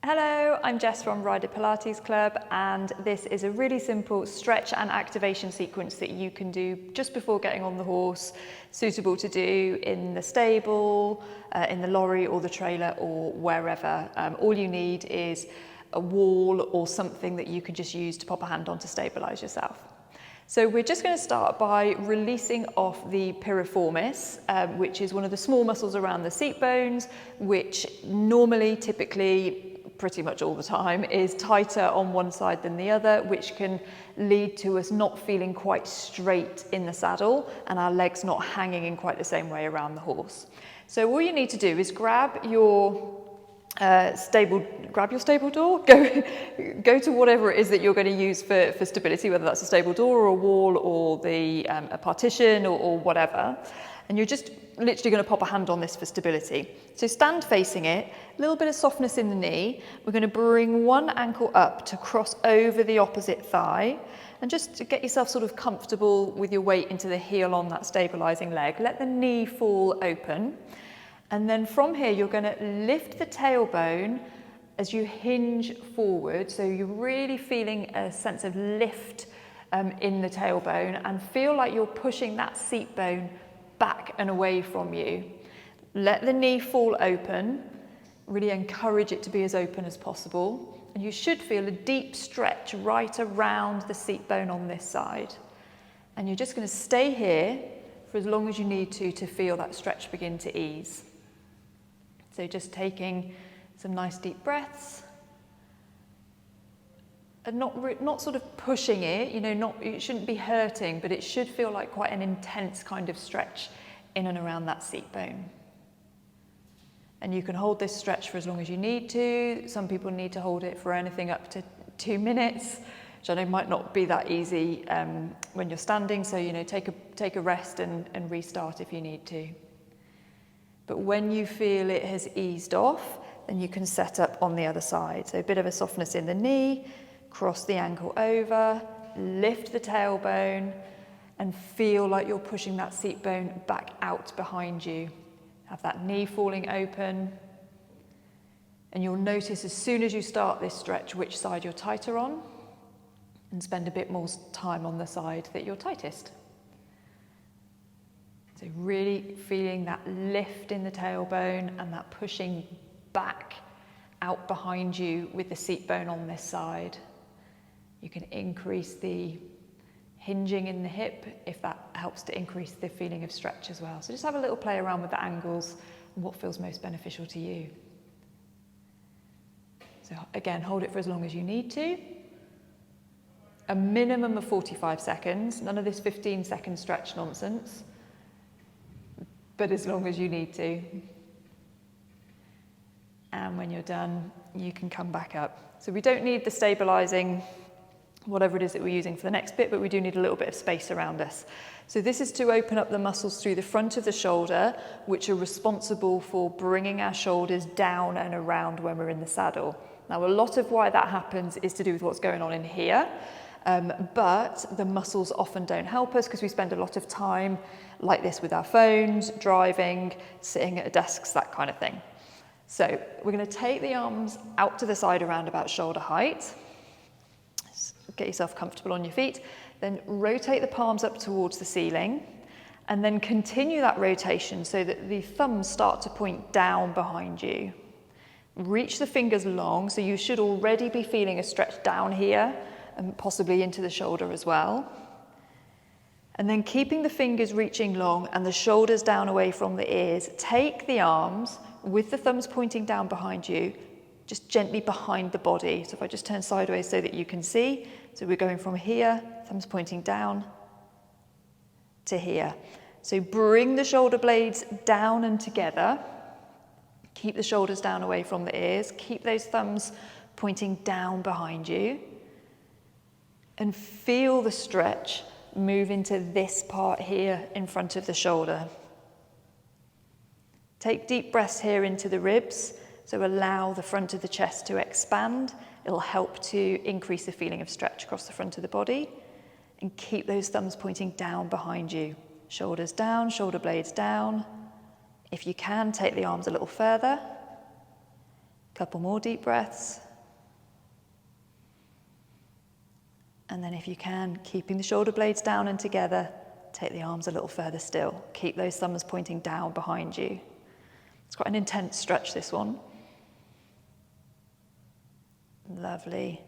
Hello, I'm Jess from Rider Pilates Club, and this is a really simple stretch and activation sequence that you can do just before getting on the horse, suitable to do in the stable, in the lorry or the trailer or wherever. All you need is a wall or something that you can just use to pop a hand on to stabilise yourself. So we're just going to start by releasing off the piriformis, which is one of the small muscles around the seat bones, which normally, typically, pretty much all the time, is tighter on one side than the other, which can lead to us not feeling quite straight in the saddle and our legs not hanging in quite the same way around the horse. So all you need to do is grab your stable door, go to whatever it is that you're going to use for stability, whether that's a stable door or a wall or a partition or whatever. And you're just literally going to pop a hand on this for stability. So stand facing it, a little bit of softness in the knee. We're going to bring one ankle up to cross over the opposite thigh, and just to get yourself sort of comfortable with your weight into the heel on that stabilizing leg. Let the knee fall open. And then from here, you're going to lift the tailbone as you hinge forward. So you're really feeling a sense of lift in the tailbone, and feel like you're pushing that seat bone back and away from you. Let the knee fall open. Really encourage it to be as open as possible. And you should feel a deep stretch right around the seat bone on this side. And you're just going to stay here for as long as you need to feel that stretch begin to ease. So just taking some nice deep breaths, and not sort of pushing it, it shouldn't be hurting, but it should feel like quite an intense kind of stretch in and around that seat bone. And you can hold this stretch for as long as you need to. Some people need to hold it for anything up to 2 minutes, which I know might not be that easy when you're standing. So, take a rest and restart if you need to. But when you feel it has eased off, then you can set up on the other side. So a bit of a softness in the knee, cross the ankle over, lift the tailbone, and feel like you're pushing that seat bone back out behind you. Have that knee falling open. And you'll notice as soon as you start this stretch which side you're tighter on, and spend a bit more time on the side that you're tightest. So really feeling that lift in the tailbone and that pushing back out behind you with the seat bone on this side. You can increase the hinging in the hip if that helps to increase the feeling of stretch as well. So just have a little play around with the angles and what feels most beneficial to you. So again, hold it for as long as you need to. A minimum of 45 seconds, none of this 15-second stretch nonsense, but as long as you need to. And when you're done, you can come back up. So we don't need the stabilizing whatever it is that we're using for the next bit, but we do need a little bit of space around us. So this is to open up the muscles through the front of the shoulder, which are responsible for bringing our shoulders down and around when we're in the saddle. Now, a lot of why that happens is to do with what's going on in here, but the muscles often don't help us because we spend a lot of time like this with our phones, driving, sitting at desks, that kind of thing. So we're going to take the arms out to the side around about shoulder height. Get yourself comfortable on your feet, then rotate the palms up towards the ceiling, and then continue that rotation so that the thumbs start to point down behind you. Reach the fingers long, so you should already be feeling a stretch down here and possibly into the shoulder as well. And then keeping the fingers reaching long and the shoulders down away from the ears, take the arms with the thumbs pointing down behind you, just gently behind the body. So if I just turn sideways so that you can see, so we're going from here, thumbs pointing down to here. So bring the shoulder blades down and together. Keep the shoulders down away from the ears. Keep those thumbs pointing down behind you. And feel the stretch move into this part here in front of the shoulder. Take deep breaths here into the ribs. So allow the front of the chest to expand. It'll help to increase the feeling of stretch across the front of the body. And keep those thumbs pointing down behind you. Shoulders down, shoulder blades down. If you can, take the arms a little further. Couple more deep breaths. And then if you can, keeping the shoulder blades down and together, take the arms a little further still. Keep those thumbs pointing down behind you. It's quite an intense stretch, this one. Lovely.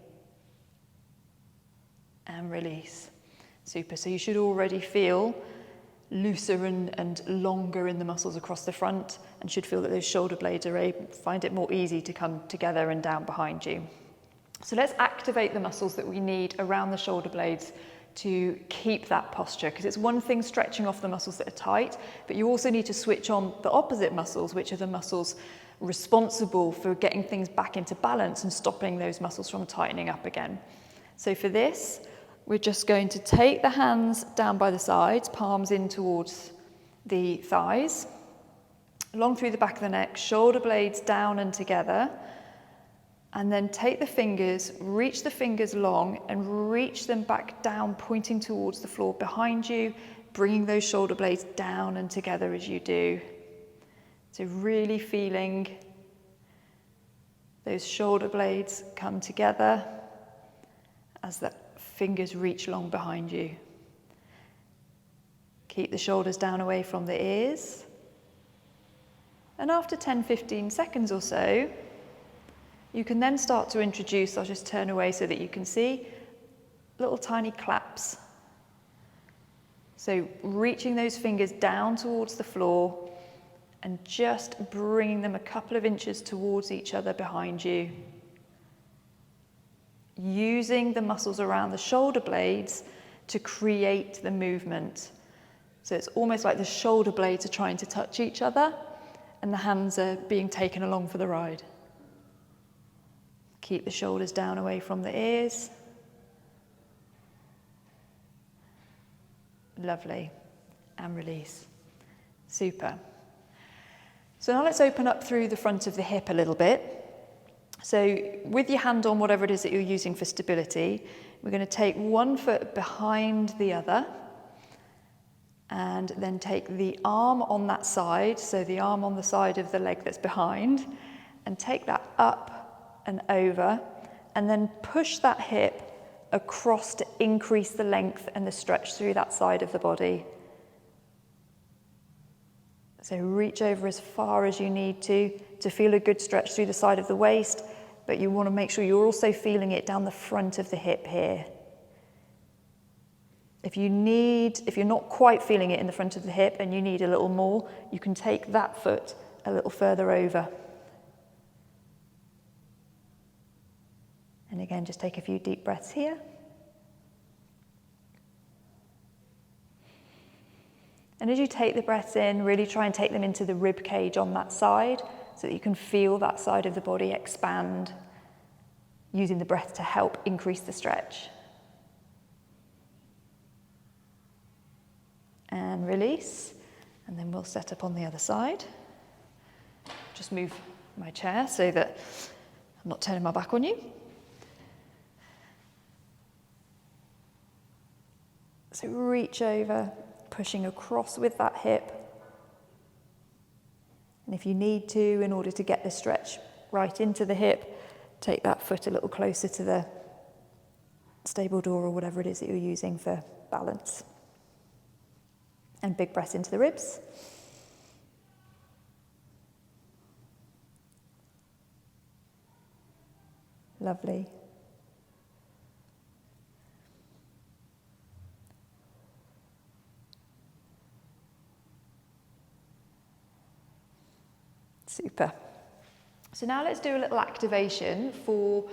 And release. Super. So you should already feel looser and longer in the muscles across the front, and should feel that those shoulder blades are able, find it more easy to come together and down behind you. So let's activate the muscles that we need around the shoulder blades to keep that posture, because it's one thing stretching off the muscles that are tight, but you also need to switch on the opposite muscles, which are the muscles responsible for getting things back into balance and stopping those muscles from tightening up again. So for this, we're just going to take the hands down by the sides, palms in towards the thighs, along through the back of the neck, shoulder blades down and together, and then take the fingers, reach the fingers long and reach them back down, pointing towards the floor behind you, bringing those shoulder blades down and together as you do. So really feeling those shoulder blades come together as the fingers reach long behind you. Keep the shoulders down away from the ears. And after 10-15 seconds or so, you can then start to introduce, I'll just turn away so that you can see, little tiny claps. So reaching those fingers down towards the floor and just bringing them a couple of inches towards each other behind you. Using the muscles around the shoulder blades to create the movement. So it's almost like the shoulder blades are trying to touch each other and the hands are being taken along for the ride. Keep the shoulders down away from the ears. Lovely. And release. Super. So now let's open up through the front of the hip a little bit. So with your hand on whatever it is that you're using for stability, we're going to take one foot behind the other and then take the arm on that side, so the arm on the side of the leg that's behind, and take that up and over, and then push that hip across to increase the length and the stretch through that side of the body. So reach over as far as you need to feel a good stretch through the side of the waist, but you want to make sure you're also feeling it down the front of the hip here. If you're not quite feeling it in the front of the hip and you need a little more, you can take that foot a little further over. And again, just take a few deep breaths here. And as you take the breaths in, really try and take them into the rib cage on that side so that you can feel that side of the body expand, using the breath to help increase the stretch. And release, and then we'll set up on the other side. Just move my chair so that I'm not turning my back on you. So reach over, pushing across with that hip. And if you need to, in order to get the stretch right into the hip, take that foot a little closer to the stable door or whatever it is that you're using for balance. And big breath into the ribs. Lovely. Super. So now let's do a little activation for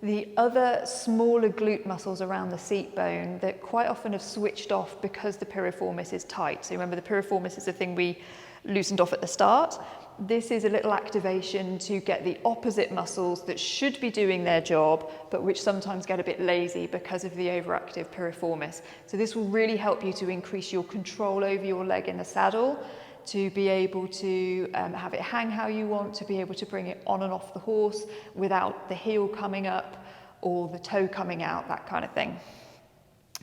the other smaller glute muscles around the seat bone that quite often have switched off because the piriformis is tight. So remember, the piriformis is the thing we loosened off at the start. This is a little activation to get the opposite muscles that should be doing their job, but which sometimes get a bit lazy because of the overactive piriformis. So this will really help you to increase your control over your leg in the saddle, to be able to have it hang how you want, to be able to bring it on and off the horse without the heel coming up or the toe coming out, that kind of thing.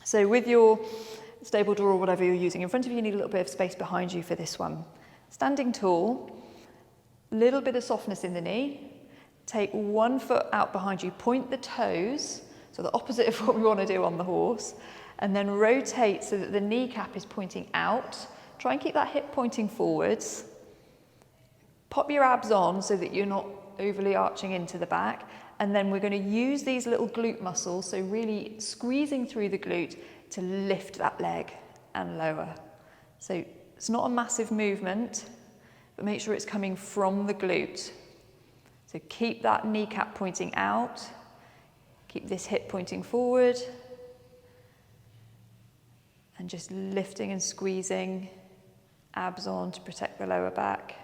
So with your stable door or whatever you're using in front of you, you need a little bit of space behind you for this one. Standing tall, a little bit of softness in the knee. take one foot out behind you, point the toes, so the opposite of what we want to do on the horse, and then rotate so that the kneecap is pointing out. Try and keep that hip pointing forwards. Pop your abs on so that you're not overly arching into the back. And then we're going to use these little glute muscles, so really squeezing through the glute to lift that leg and lower. So it's not a massive movement, but make sure it's coming from the glute. So keep that kneecap pointing out, keep this hip pointing forward, and just lifting and squeezing, abs on to protect the lower back.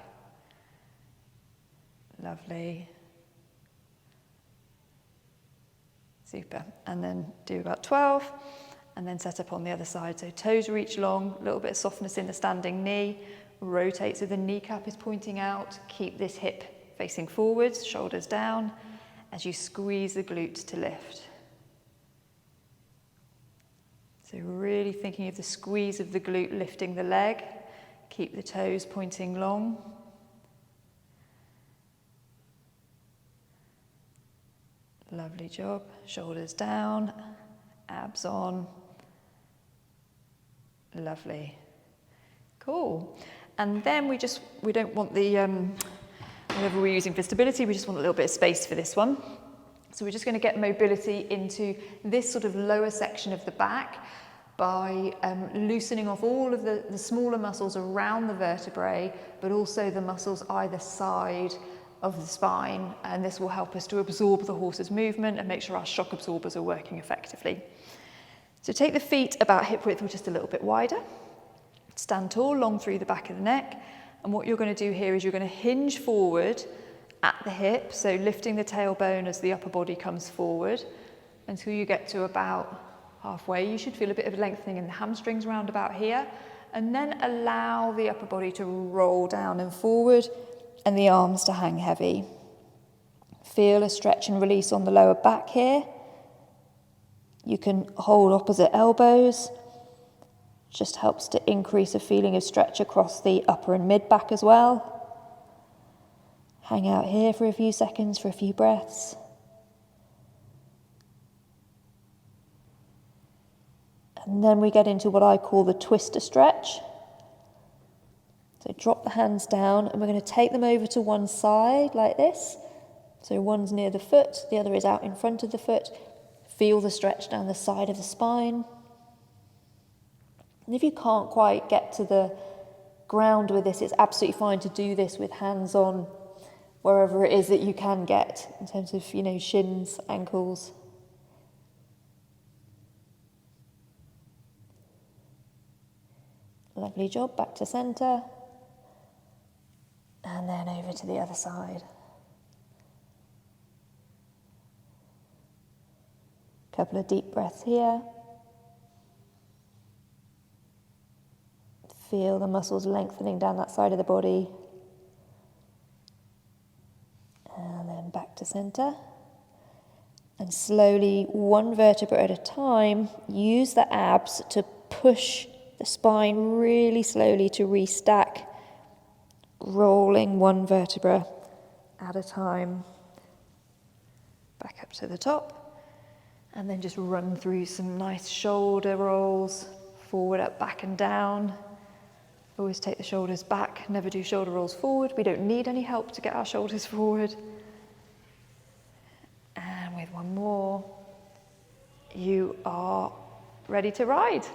Lovely. Super. And then do about 12, and then set up on the other side. So toes reach long, a little bit of softness in the standing knee, rotate so the kneecap is pointing out, keep this hip facing forwards, shoulders down, as you squeeze the glutes to lift. So really thinking of the squeeze of the glute lifting the leg, keep the toes pointing long. Lovely job. Shoulders down, abs on. Lovely. Cool. And then we don't want the, whatever we're using for stability, we just want a little bit of space for this one. So we're just going to get mobility into this sort of lower section of the back by loosening off all of the smaller muscles around the vertebrae, but also the muscles either side of the spine, and this will help us to absorb the horse's movement and make sure our shock absorbers are working effectively. So take the feet about hip width or just a little bit wider. Stand tall, long through the back of the neck, and what you're going to do here is you're going to hinge forward at the hip, so lifting the tailbone as the upper body comes forward until you get to about halfway. You should feel a bit of lengthening in the hamstrings round about here, and then allow the upper body to roll down and forward and the arms to hang heavy. Feel a stretch and release on the lower back here. You can hold opposite elbows. Just helps to increase a feeling of stretch across the upper and mid back as well. Hang out here for a few seconds for a few breaths. And then we get into what I call the twister stretch. So drop the hands down, and we're going to take them over to one side like this. So one's near the foot, the other is out in front of the foot. Feel the stretch down the side of the spine. And if you can't quite get to the ground with this, it's absolutely fine to do this with hands on wherever it is that you can get, in terms of, shins, ankles. Lovely job, back to centre. And then over to the other side. Couple of deep breaths here. Feel the muscles lengthening down that side of the body. And then back to centre. And slowly, one vertebra at a time, use the abs to push the spine really slowly to restack, rolling one vertebra at a time. Back up to the top, and then just run through some nice shoulder rolls, forward, up, back and down. Always take the shoulders back, never do shoulder rolls forward. We don't need any help to get our shoulders forward. And with one more, you are ready to ride.